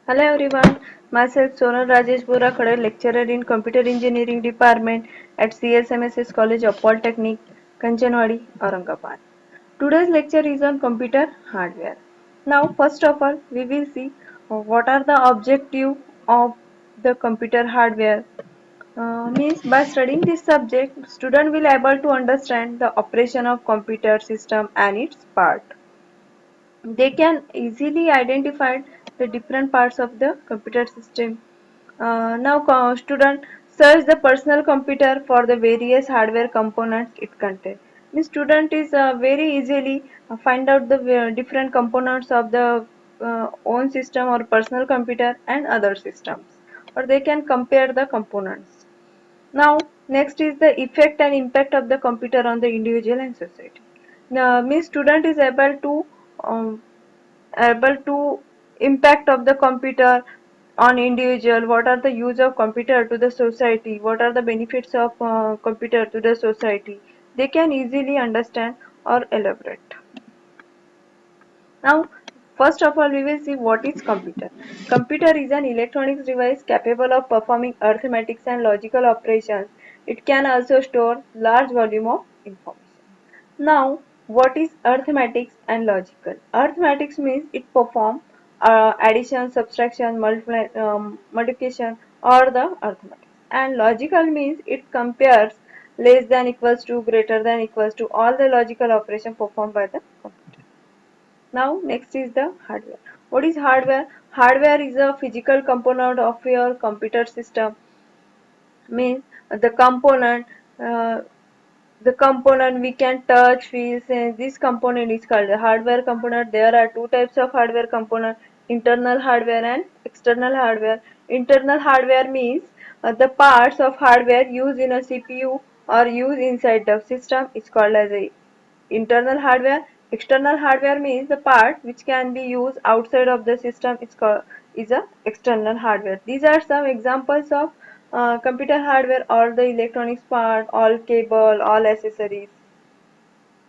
Hello everyone, myself Sonal Rajesh Borakhade, lecturer in Computer Engineering Department at CSMSS College of Polytechnic, Kanchanwadi, Aurangabad. Today's lecture is on computer hardware. Now, first of all, we will see what are the objective of the computer hardware. Means by studying this subject, student will able to understand the operation of computer system and its part. They can easily identify the different parts of the computer system. Now student search the personal computer for the various hardware components it contains. The student is very easily find out the different components of the own system or personal computer and other systems, or they can compare the components. Now, next is the effect and impact of the computer on the individual and society. Now, means student is um, able to impact of the computer on individual. What are the use of computer to the society? What are the benefits of computer to the society? They can easily understand or elaborate. Now, first of all, we will see what is computer. Computer is an electronics device capable of performing arithmetic and logical operations. It can also store large volume of information. Now, what is arithmetic and logical? Arithmetic means it perform addition, subtraction, multiplication, or the arithmetic. And logical means it compares less than equals to, greater than equals to, all the logical operation performed by the computer. Now next is the hardware. What is hardware? Hardware is a physical component of your computer system. Means uh, the component we can touch, feel, sense. This component is called the hardware component. There are two types of hardware component: internal hardware and external hardware. Internal hardware means the parts of hardware used in a CPU or used inside the system is called as a internal hardware. External hardware means the part which can be used outside of the system is a external hardware. These are some examples of computer hardware: all the electronics part, all cable, all accessories.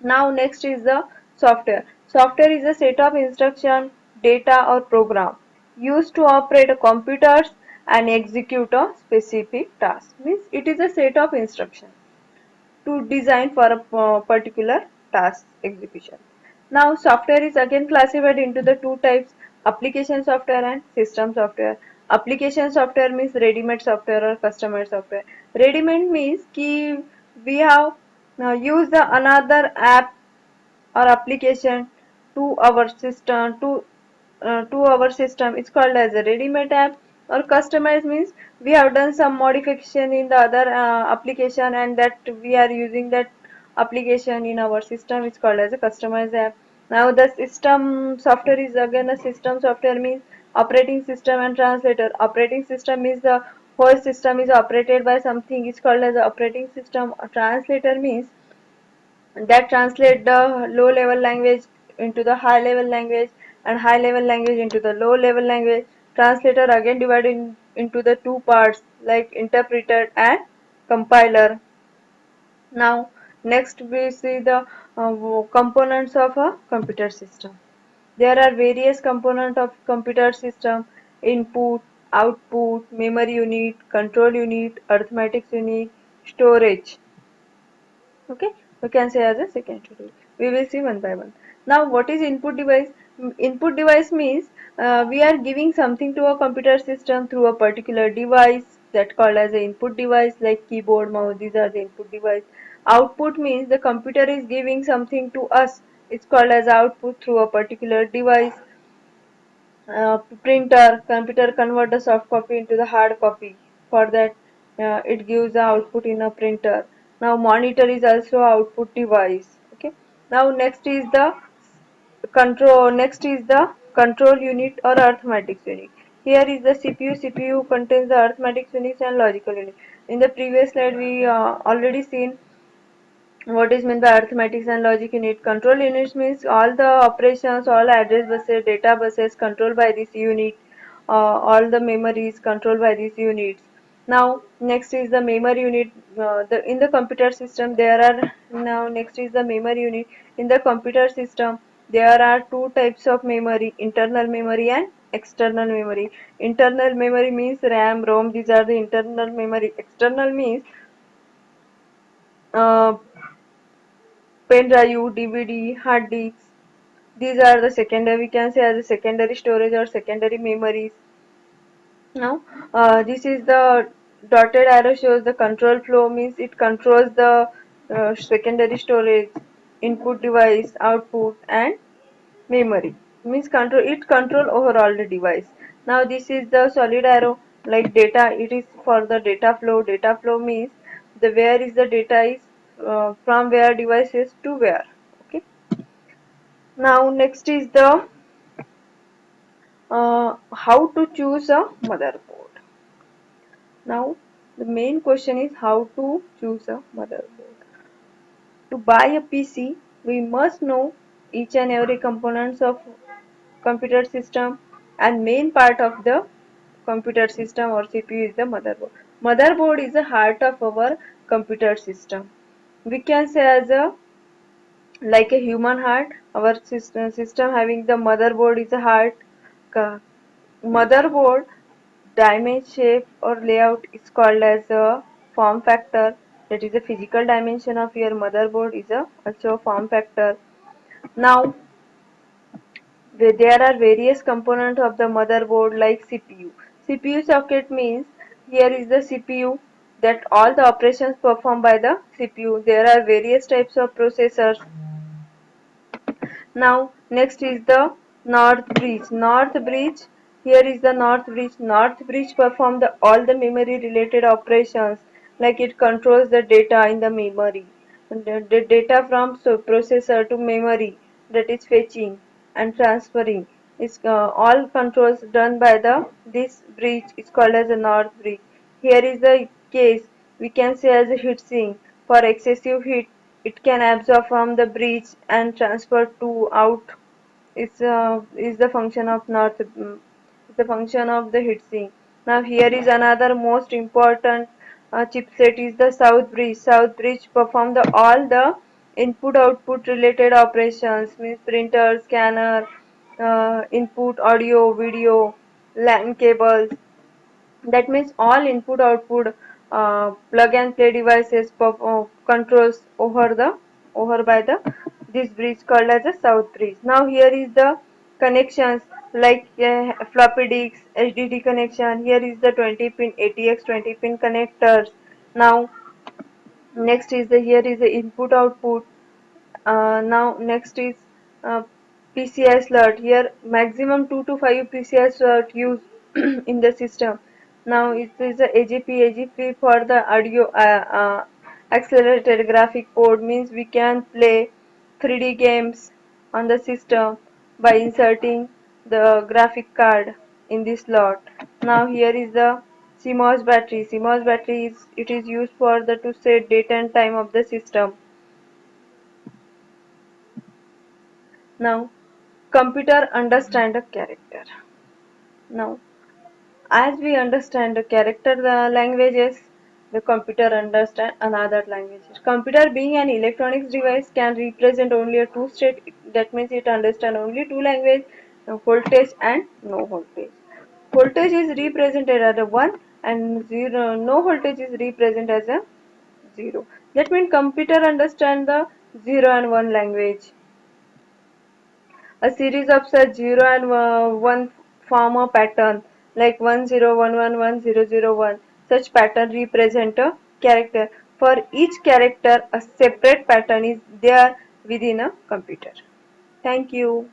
Now next is the software. Software is a set of instruction, data or program used to operate a computers and execute a specific task. Means it is a set of instructions to design for a particular task execution. Now software is again classified into the two types: application software and system software. Application software means ready-made software or customized software. Ready-made means ki we have used the another app or application to our system. It's called as a ready-made app. Or customized means we have done some modification in the other application, and that we are using that application in our system. It's called as a customized app. Now the system software is again a system software means operating system and translator. Operating system is the whole system is operated by something. It's called as a operating system. A translator means that translate the low level language into the high level language, and high level language into the low level language. Translator again divided into the two parts like interpreter and compiler. Now next we see the components of a computer system. There are various components of computer system: input, output, memory unit, control unit, arithmetic unit, storage. Okay, we can say as a second schedule. We will see one by one. Now what is input device? Input device means we are giving something to a computer system through a particular device, that called as an input device, like keyboard, mouse. These are the input device. Output means the computer is giving something to us. It's called as output through a particular device. Printer, computer convert the soft copy into the hard copy. For that, it gives the output in a printer. Now monitor is also output device. Okay. Now next is the control unit or arithmetic unit. Here is the CPU. CPU contains the arithmetic units and logical unit. In the previous slide we already seen what is meant by arithmetic and logic unit. Control units means all the operations, all address buses, data buses controlled by this unit. All the memories controlled by these units. Now next is the memory unit. In the computer system there are now next is the memory unit. In the computer system there are two types of memory: internal memory and external memory. Internal memory means RAM, ROM. These are the internal memory. External means uh, pen drive, DVD, hard disks. These are the secondary. We can say as a secondary storage or secondary memories. Now, this is the dotted arrow shows the control flow, means it controls the secondary storage, input device, output, and memory. Means control overall the device. Now, this is the solid arrow like data. It is for the data flow. Data flow means the where is the data is from where devices to where. Okay. Now, next is the how to choose a motherboard. Now, the main question is how to choose a motherboard. To buy a PC, we must know each and every components of computer system, and main part of the computer system or CPU is the motherboard. Motherboard is the heart of our computer system. We can say as a like a human heart, our system having the motherboard is a heart. Motherboard dimension, shape or layout is called as a form factor. That is the physical dimension of your motherboard is also a form factor. Now there are various components of the motherboard like CPU. CPU socket means here is the CPU, that all the operations performed by the CPU. There are various types of processors. Now next is the North Bridge. North Bridge, here is the North Bridge. North Bridge perform all the memory related operations, like it controls the data in the memory. The data from processor to memory, that is fetching and transferring, is all controls done by the this bridge is called as a North Bridge. Here is the case we can say as a heat sink. For excessive heat, it can absorb from the bridge and transfer to out. Is the function of is the function of the heatsink. Now here is another most important chipset is the South Bridge. South Bridge perform all the input output related operations, means printer, scanner, input audio, video, LAN cables. That means all input output plug and play devices controls over by the this bridge called as a South Bridge. Now here is the connections like floppy disks, HDD connection. Here is the 20 pin ATX 20 pin connectors. Now next is the here is the input output. Now next is uh, PCI slot. Here maximum 2 to 5 PCI slot used in the system. Now it is a AGP. AGP for the audio accelerated graphic board, means we can play 3D games on the system by inserting the graphic card in this slot. Now here is the CMOS battery. CMOS battery is used for the to set date and time of the system. Now, computer understand a character. Now, as we understand the character the languages, the computer understand another languages. Computer being an electronics device can represent only a two state. That means it understand only two language, voltage and no voltage. Voltage is represented as a 1 and 0. No voltage is represented as a 0. That means computer understand the 0 and 1 language. A series of such 0 and 1 form a pattern like 10111001. Such pattern represent a character. For each character, a separate pattern is there within a computer. Thank you.